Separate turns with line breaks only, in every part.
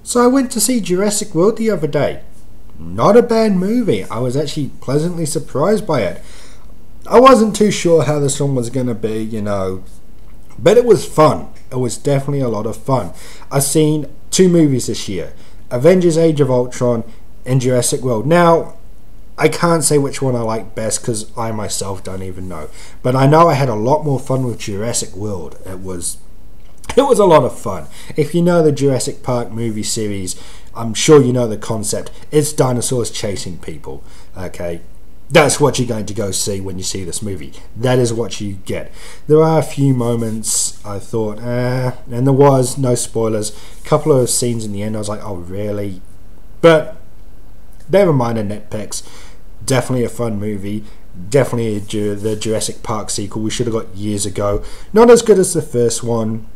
So I went to see Jurrasic World the other day. Not a bad movie. I was actually pleasantly surprised by it. I wasn't too sure how this one was going to be, but it was fun. It was definitely a lot of fun. I've seen 2 movies this year, Avengers Age of Ultron and Jurrasic World. Now, I can't say which one I like best because I myself don't even know. But I know I had a lot more fun with Jurrasic World. It was a lot of fun. If you know the Jurassic Park movie series, I'm sure you know the concept. It's dinosaurs chasing people. Okay, that's what you're going to go see when you see this movie. That is what you get. There are a few moments I thought, and there was, no spoilers, a couple of scenes in the end I was like, oh really? But they were minor nitpicks. Definitely a fun movie. Definitely the Jurassic Park sequel we should have got years ago. Not as good as the first one,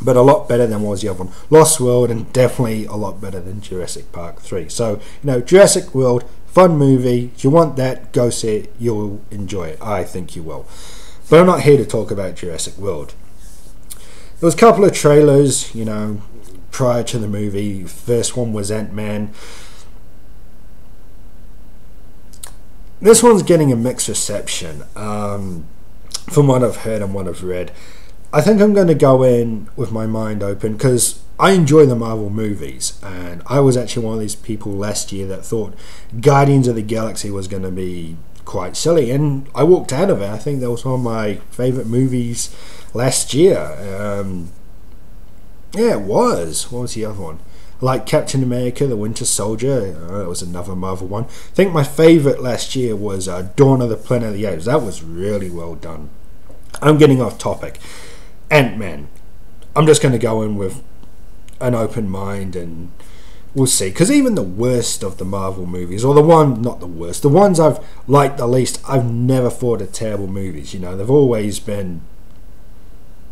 but a lot better than what was the other one. Lost World, and definitely a lot better than Jurassic Park 3. So, Jurassic World, fun movie. If you want that, go see it. You'll enjoy it. I think you will. But I'm not here to talk about Jurassic World. There was a couple of trailers, prior to the movie. First one was Ant-Man. This one's getting a mixed reception, from what I've heard and what I've read. I think I'm going to go in with my mind open because I enjoy the Marvel movies, and I was actually one of these people last year that thought Guardians of the Galaxy was going to be quite silly, and I walked out of it. I think that was one of my favourite movies last year. Yeah, it was. What was the other one? Like Captain America, the Winter Soldier. That was another Marvel one. I think my favourite last year was Dawn of the Planet of the Apes. That was really well done. I'm getting off topic. Ant-Man. I'm just going to go in with an open mind and we'll see. Because even the worst of the Marvel movies, or not the worst, the ones I've liked the least, I've never thought are terrible movies. They've always been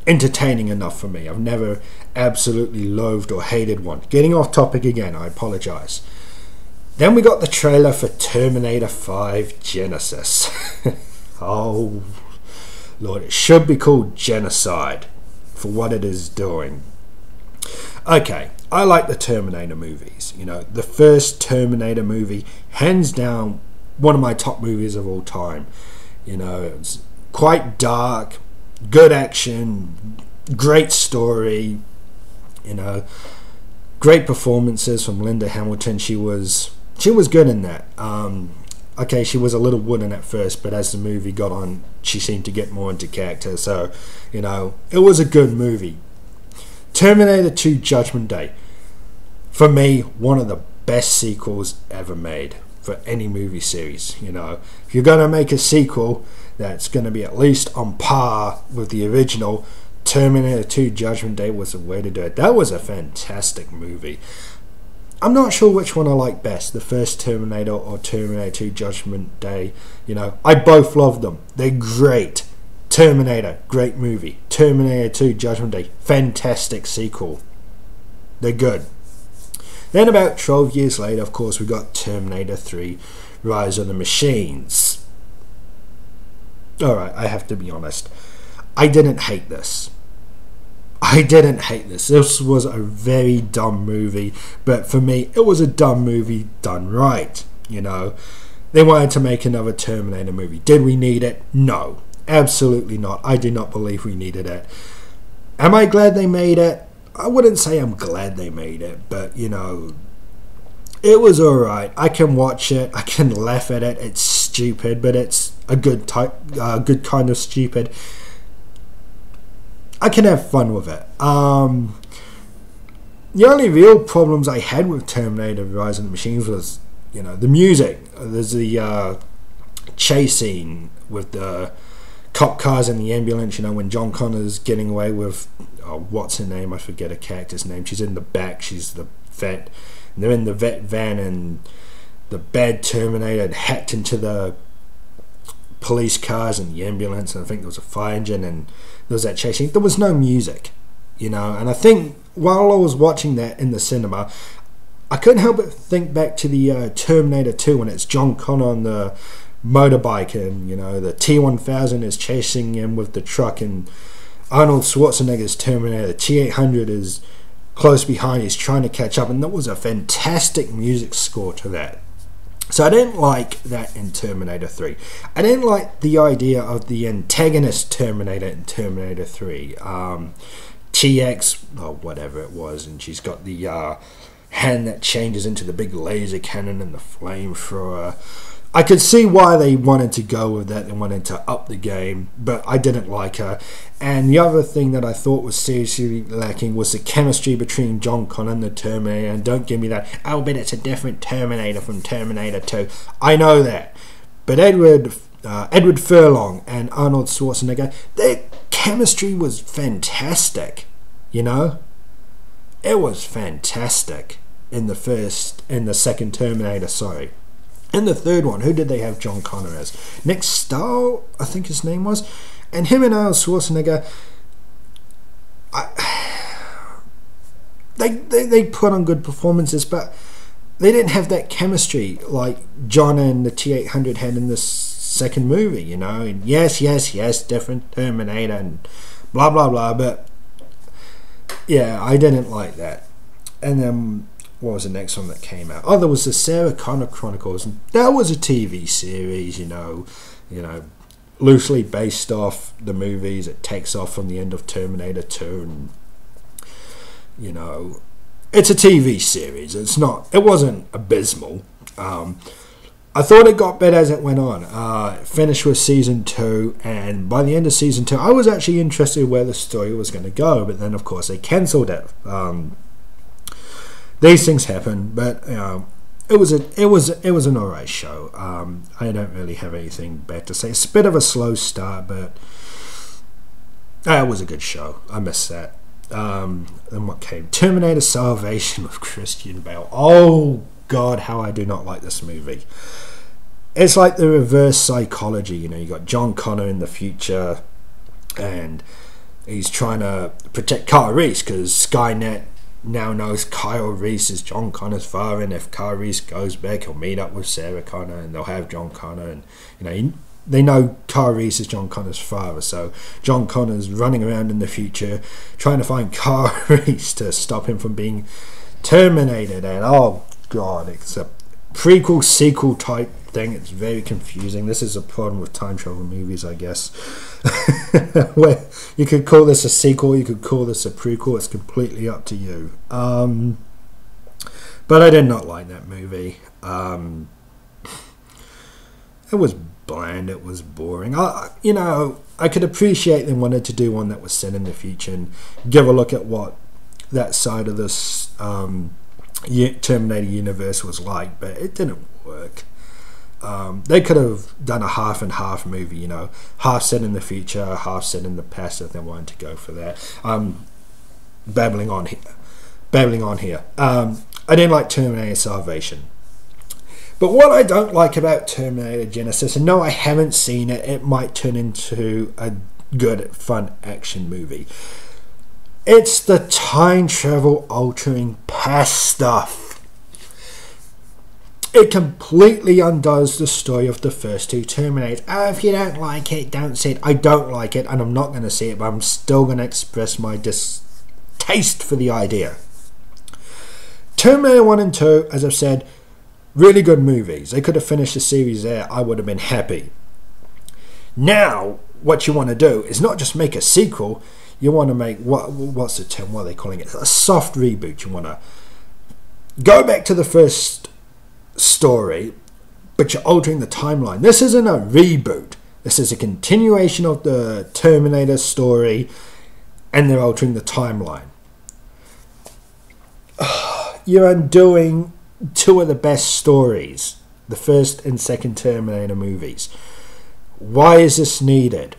entertaining enough for me. I've never absolutely loathed or hated one. Getting off topic again, I apologise. Then we got the trailer for Terminator 5 Genisys. Oh Lord, it should be called Genocide for what it is doing. Okay, I like the Terminator movies. The first Terminator movie, hands down, one of my top movies of all time. It's quite dark, good action, great story, great performances from Linda Hamilton. She was good in that. Okay, she was a little wooden at first, but as the movie got on, she seemed to get more into character. So, it was a good movie. Terminator 2 Judgment Day, for me, one of the best sequels ever made for any movie series. If you're going to make a sequel that's going to be at least on par with the original, Terminator 2 Judgment Day was the way to do it. That was a fantastic movie. I'm not sure which one I like best, the first Terminator or Terminator 2 Judgment Day. I both love them. They're great. Terminator, great movie. Terminator 2 Judgment Day, fantastic sequel. They're good. Then about 12 years later, of course, we got Terminator 3 Rise of the Machines. Alright, I have to be honest. I didn't hate this. This was a very dumb movie, but for me, it was a dumb movie done right. They wanted to make another Terminator movie. Did we need it? No, absolutely not. I do not believe we needed it. Am I glad they made it? I wouldn't say I'm glad they made it, but it was alright. I can watch it. I can laugh at it. It's stupid, but it's a good kind of stupid. I can have fun with it. The only real problems I had with Terminator Rise of the Machines was, the music. There's the chase scene with the cop cars and the ambulance, when John Connor's getting away with, what's her name? I forget her character's name. She's in the back. She's the vet. And they're in the vet van, and the bad Terminator had hacked into the police cars and the ambulance, and I think there was a fire engine, and there was that chasing. There was no music, and I think while I was watching that in the cinema, I couldn't help but think back to the Terminator 2 when it's John Connor on the motorbike, and the T-1000 is chasing him with the truck, and Arnold Schwarzenegger's Terminator T-800 is close behind. He's trying to catch up, and that was a fantastic music score to that. So I didn't like that in Terminator 3. I didn't like the idea of the antagonist Terminator in Terminator 3. TX, or whatever it was, and she's got the hand that changes into the big laser cannon and the flamethrower. I could see why they wanted to go with that. They wanted to up the game, but I didn't like her. And the other thing that I thought was seriously lacking was the chemistry between John Connor and the Terminator. And don't give me that, oh, but it's a different Terminator from Terminator 2. I know that. But Edward Furlong and Arnold Schwarzenegger, their chemistry was fantastic, you know? It was fantastic in the second Terminator, sorry. In the third one, who did they have John Connor as? Nick Stahl, I think his name was. And him and Arnold Schwarzenegger, they put on good performances, but they didn't have that chemistry like John and the T-800 had in the second movie, you know. And yes, different Terminator and blah, blah, blah. But, yeah, I didn't like that. And then what was the next one that came out? Oh, there was the Sarah Connor Chronicles. And that was a TV series, you know, loosely based off the movies. It takes off from the end of Terminator 2, and you know, it's a TV series. It wasn't abysmal. I thought it got better as it went on. It finished with season 2, and by the end of season 2, I was actually interested where the story was going to go. But then, of course, they cancelled it. These things happen, but it was an alright show. I don't really have anything bad to say. It's a bit of a slow start, but it was a good show. I missed that. Then what came? Terminator Salvation with Christian Bale. Oh God, how I do not like this movie. It's like the reverse psychology. You know, you got John Connor in the future, and he's trying to protect Kyle Reese because Skynet now knows Kyle Reese is John Connor's father, and if Kyle Reese goes back, he'll meet up with Sarah Connor, and they'll have John Connor, and you know, they know Kyle Reese is John Connor's father, so John Connor's running around in the future trying to find Kyle Reese to stop him from being terminated. And oh God, it's a prequel sequel type thing. It's very confusing. This is a problem with time travel movies, I guess. Where you could call this a sequel, you could call this a prequel. It's completely up to you. But I did not like that movie. It was bland. It was boring. You know, I could appreciate them wanted to do one that was set in the future and give a look at what that side of this Terminator universe was like, but it didn't work. They could have done a half and half movie, you know, half set in the future, half set in the past if they wanted to go for that. Babbling on here. I didn't like Terminator Salvation. But what I don't like about Terminator Genisys, and no, I haven't seen it, it might turn into a good, fun action movie. It's the time travel altering past stuff. It completely undoes the story of the first two Terminators. If you don't like it, don't see it. I don't like it, and I'm not going to see it, but I'm still going to express my distaste for the idea. Terminator 1 and 2, as I've said, really good movies. They could have finished the series there. I would have been happy. Now, what you want to do is not just make a sequel. You want to make, what's the term? What are they calling it? A soft reboot. You want to go back to the first story, but you're altering the timeline. This isn't a reboot. This is a continuation of the Terminator story, and they're altering the timeline. You're undoing two of the best stories, the first and second Terminator movies. Why is this needed?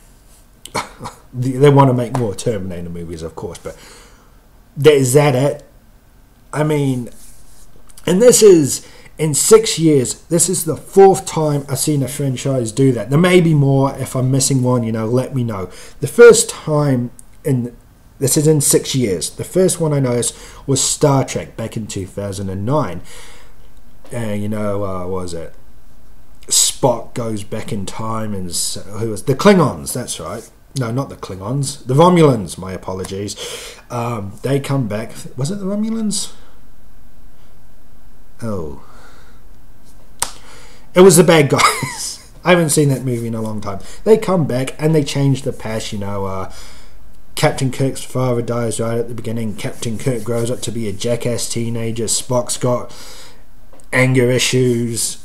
They want to make more Terminator movies, of course, but is that it? I mean, and this is, in 6 years, this is the fourth time I've seen a franchise do that. There may be more. If I'm missing one, you know, let me know. The first time this is in 6 years. The first one I noticed was Star Trek back in 2009. You know, what was it? Spock goes back in time, and who was the Klingons? That's right. No, not the Klingons. The Romulans, my apologies. They come back. Was it the Romulans? Oh. It was the bad guys. I haven't seen that movie in a long time. They come back and they change the past, you know. Captain Kirk's father dies right at the beginning. Captain Kirk grows up to be a jackass teenager. Spock's got anger issues.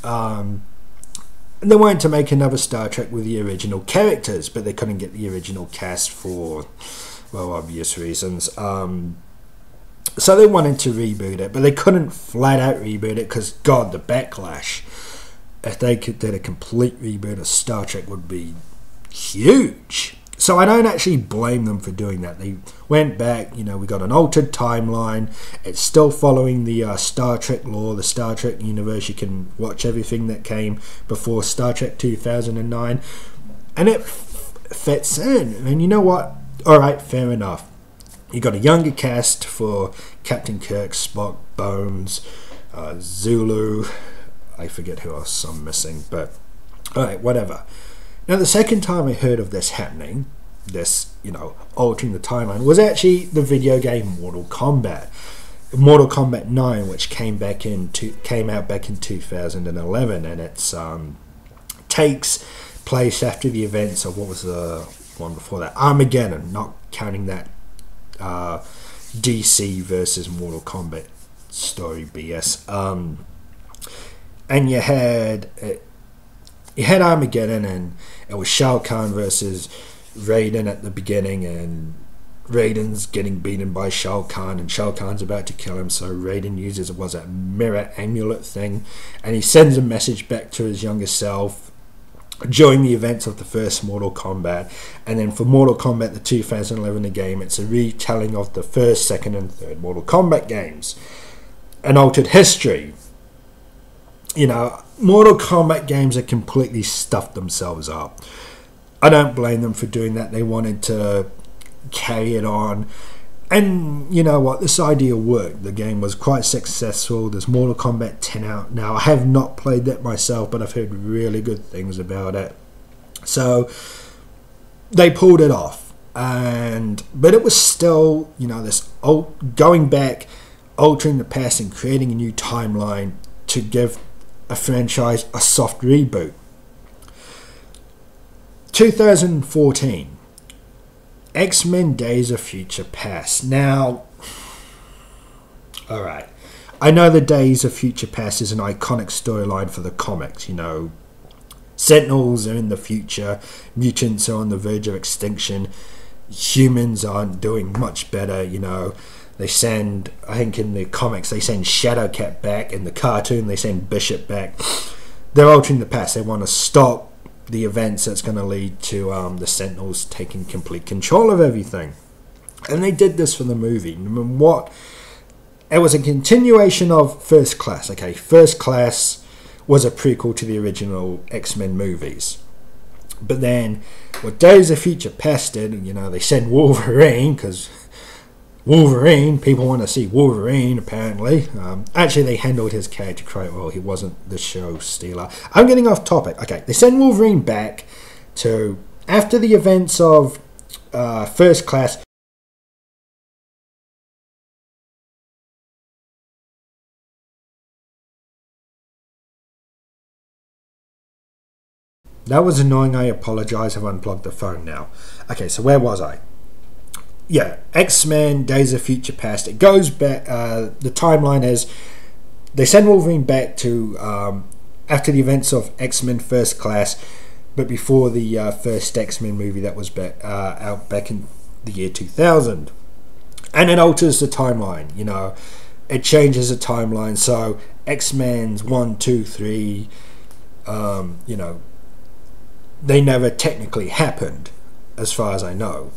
They wanted to make another Star Trek with the original characters, but they couldn't get the original cast for, well, obvious reasons. So they wanted to reboot it, but they couldn't flat out reboot it because, God, the backlash. If they did a complete reboot of Star Trek would be huge. So I don't actually blame them for doing that. They went back, you know, we got an altered timeline. It's still following the Star Trek lore, the Star Trek universe. You can watch everything that came before Star Trek 2009. And it fits in. And you know what? Alright, fair enough. You got a younger cast for Captain Kirk, Spock, Bones, Zulu. I forget who else I'm missing, but alright, whatever. Now, the second time I heard of this happening, this, you know, altering the timeline, was actually the video game Mortal Kombat. Mortal Kombat 9, which came out back in 2011, and it's takes place after the events of, what was the one before that? Armageddon, not counting that DC versus Mortal Kombat story BS. And you had Armageddon, and it was Shao Kahn versus Raiden at the beginning, and Raiden's getting beaten by Shao Kahn, and Shao Kahn's about to kill him, so Raiden uses a mirror amulet thing, and he sends a message back to his younger self during the events of the first Mortal Kombat. And then for Mortal Kombat, the 2011 game, it's a retelling of the first, second and third Mortal Kombat games. An altered history. You know, Mortal Kombat games have completely stuffed themselves up. I don't blame them for doing that. They wanted to carry it on. And you know what? This idea worked. The game was quite successful. There's Mortal Kombat 10 out now. I have not played that myself, but I've heard really good things about it. So they pulled it off. But it was still, you know, this going back, altering the past and creating a new timeline to give a franchise a soft reboot. 2014, X-Men Days of Future Past. Now, alright, I know the Days of Future Past is an iconic storyline for the comics. You know, Sentinels are in the future, mutants are on the verge of extinction, humans aren't doing much better, you know. They send, I think in the comics, they send Shadowcat back. In the cartoon, they send Bishop back. They're altering the past. They want to stop the events that's going to lead to the Sentinels taking complete control of everything. And they did this for the movie. It was a continuation of First Class. Okay, First Class was a prequel to the original X-Men movies. But then, what Days of Future Past did, you know, they send Wolverine, because Wolverine, people want to see Wolverine, apparently. Actually, they handled his character quite well. He wasn't the show stealer. I'm getting off topic. Okay, they send Wolverine back to, after the events of First Class. That was annoying. I apologize. I've unplugged the phone now. Okay, so where was I? Yeah, X-Men Days of Future Past. It goes back, the timeline is they send Wolverine back to after the events of X-Men First Class, but before the first X-Men movie that was out back in the year 2000. And it alters the timeline, you know. It changes the timeline, so X-Men's 1, 2, 3, you know, they never technically happened, as far as I know.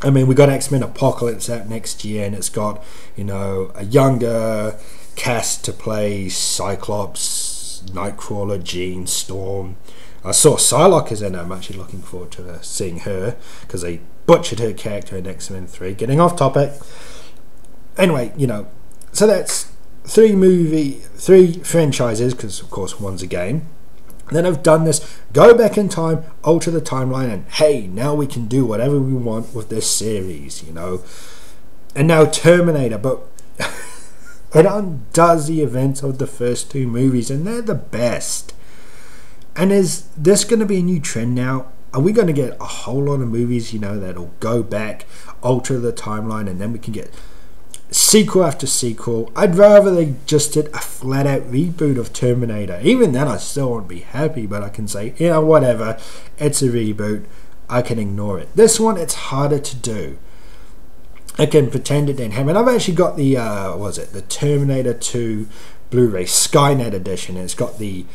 I mean, we got X-Men Apocalypse out next year, and it's got, you know, a younger cast to play Cyclops, Nightcrawler, Jean, Storm. I saw Psylocke is in it. I'm actually looking forward to seeing her, because they butchered her character in X-Men 3. Getting off topic. Anyway, you know, so that's three franchises, because of course one's a game. Then I've done this, go back in time, alter the timeline, and hey, now we can do whatever we want with this series, you know. And now Terminator, but it undoes the events of the first two movies, and they're the best. And is this going to be a new trend now? Are we going to get a whole lot of movies, you know, that'll go back, alter the timeline, and then we can get sequel after sequel? I'd rather they just did a flat out reboot of Terminator. Even then I still won't be happy, but I can say, you know, whatever, it's a reboot, I can ignore it. This one, it's harder to do. I can pretend it didn't happen. I've actually got the the Terminator 2 Blu-ray Skynet edition, and it's got the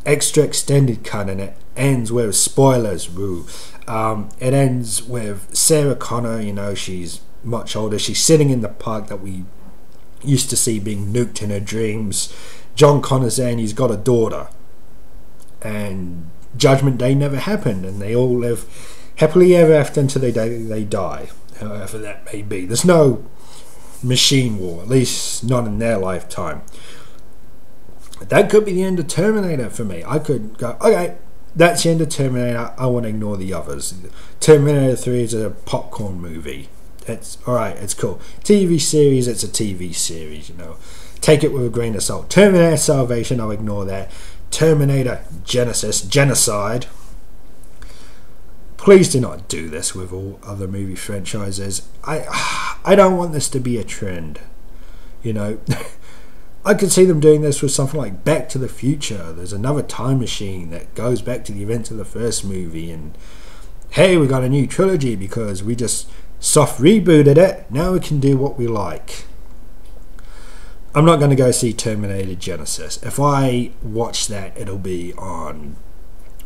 extra extended cut, and it ends with spoilers, woo. It ends with Sarah Connor, you know, she's much older, she's sitting in the park that we used to see being nuked in her dreams. John Connor's there, and he's got a daughter, and Judgment Day never happened, and they all live happily ever after until they die, however that may be. There's no machine war, at least not in their lifetime. That could be the end of Terminator for me. I could go, okay, that's the end of Terminator, I want to ignore the others. Terminator 3 is a popcorn movie. It's alright, it's cool. TV series, it's a TV series, you know. Take it with a grain of salt. Terminator Salvation, I'll ignore that. Terminator Genisys, Genocide. Please do not do this with all other movie franchises. I don't want this to be a trend, you know. I could see them doing this with something like Back to the Future. There's another time machine that goes back to the events of the first movie, and hey, we got a new trilogy because we just soft rebooted it, now we can do what we like. I'm not going to go see Terminator Genisys. If I watch that, it'll be on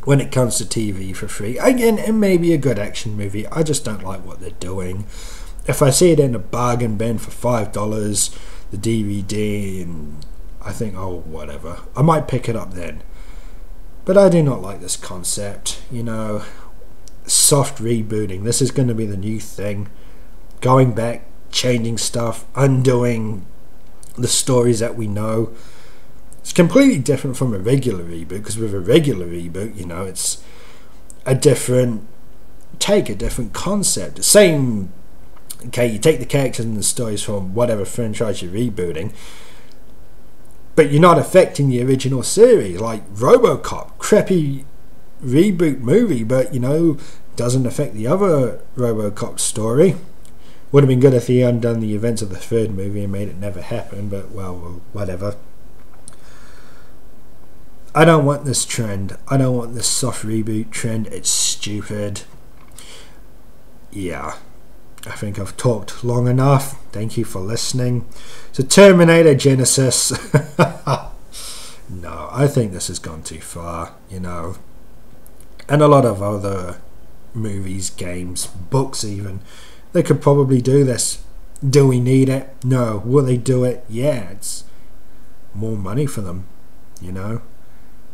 when it comes to TV for free. Again, it may be a good action movie, I just don't like what they're doing. If I see it in a bargain bin for $5, the DVD, and I think, oh, whatever, I might pick it up then. But I do not like this concept, you know. Soft rebooting, this is going to be the new thing, going back, changing stuff, undoing the stories that we know. It's completely different from a regular reboot, because with a regular reboot, you know, it's a different take, a different concept. The same, okay, you take the characters and the stories from whatever franchise you're rebooting, but you're not affecting the original series. Like RoboCop, crappy reboot movie, but you know, doesn't affect the other RoboCop story. Would have been good if he undone the events of the third movie and made it never happen, but well, whatever. I don't want this trend. I don't want this soft reboot trend. It's stupid. Yeah, I think I've talked long enough. Thank you for listening. So Terminator Genisys. No, I think this has gone too far, you know. And a lot of other movies, games, books even, they could probably do this. Do we need it? No. Will they do it? Yeah, it's more money for them, you know.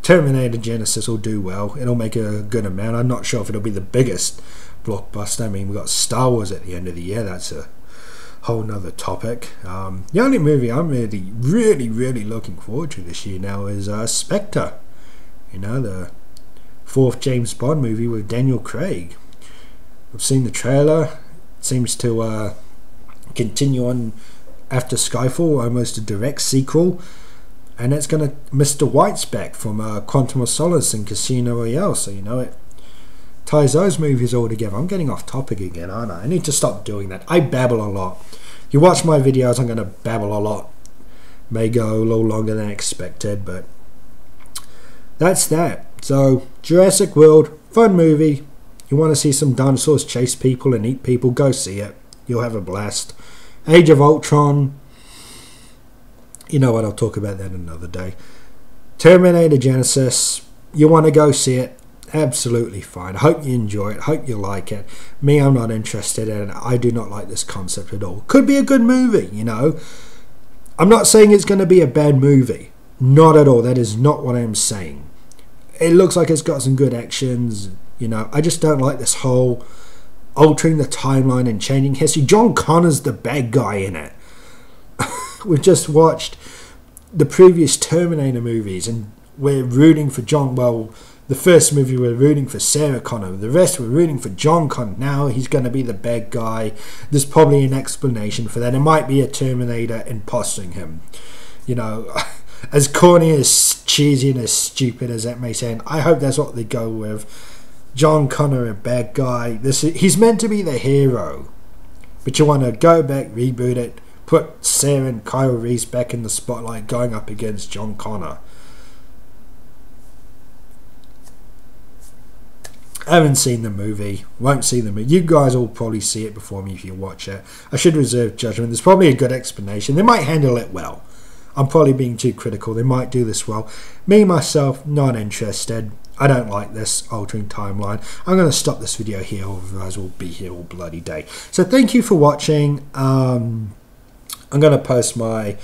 Terminator Genisys will do well. It'll make a good amount. I'm not sure if it'll be the biggest blockbuster. I mean, we've got Star Wars at the end of the year. That's a whole nother topic. The only movie I'm really looking forward to this year now is Spectre. You know, the fourth James Bond movie with Daniel Craig. I've seen the trailer. It seems to continue on after Skyfall, almost a direct sequel. And it's going to Mr. White's back from Quantum of Solace and Casino Royale, so you know, it ties those movies all together. I'm getting off topic again, aren't I? I need to stop doing that. I babble a lot. If you watch my videos, I'm going to babble a lot. May go a little longer than expected, but that's that. So, Jurassic World, fun movie. You want to see some dinosaurs chase people and eat people, go see it. You'll have a blast. Age of Ultron, you know what, I'll talk about that another day. Terminator Genisys, you want to go see it, absolutely fine. I hope you enjoy it, hope you like it. Me, I'm not interested in it. I do not like this concept at all. Could be a good movie, you know. I'm not saying it's going to be a bad movie. Not at all. That is not what I'm saying. It looks like it's got some good actions, you know. I just don't like this whole altering the timeline and changing history. John Connor's the bad guy in it. We've just watched the previous Terminator movies, and we're rooting for John. Well, the first movie we're rooting for Sarah Connor. The rest we're rooting for John Connor. Now he's going to be the bad guy. There's probably an explanation for that. It might be a Terminator imposting him. You know, as corny, as cheesy, and as stupid as that may sound, I hope that's what they go with. John Connor, a bad guy. He's meant to be the hero. But you want to go back, reboot it, put Sarah and Kyle Reese back in the spotlight going up against John Connor. I haven't seen the movie, won't see the movie. You guys will probably see it before me if you watch it. I should reserve judgment. There's probably a good explanation. They might handle it well. I'm probably being too critical. They might do this well. Me, myself, not interested. I don't like this altering timeline. I'm going to stop this video here, otherwise we'll be here all bloody day. So thank you for watching. I'm going to post my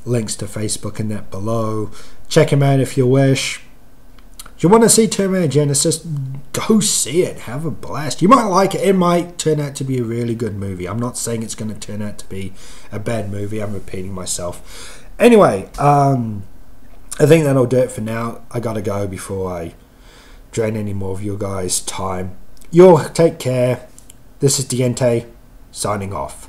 links to Facebook and that below. Check them out if you wish. Do you want to see Terminator Genisys? Go see it. Have a blast. You might like it. It might turn out to be a really good movie. I'm not saying it's going to turn out to be a bad movie. I'm repeating myself. Anyway, I think that'll do it for now. I got to go before I drain any more of your guys' time. You'll take care. This is Diente signing off.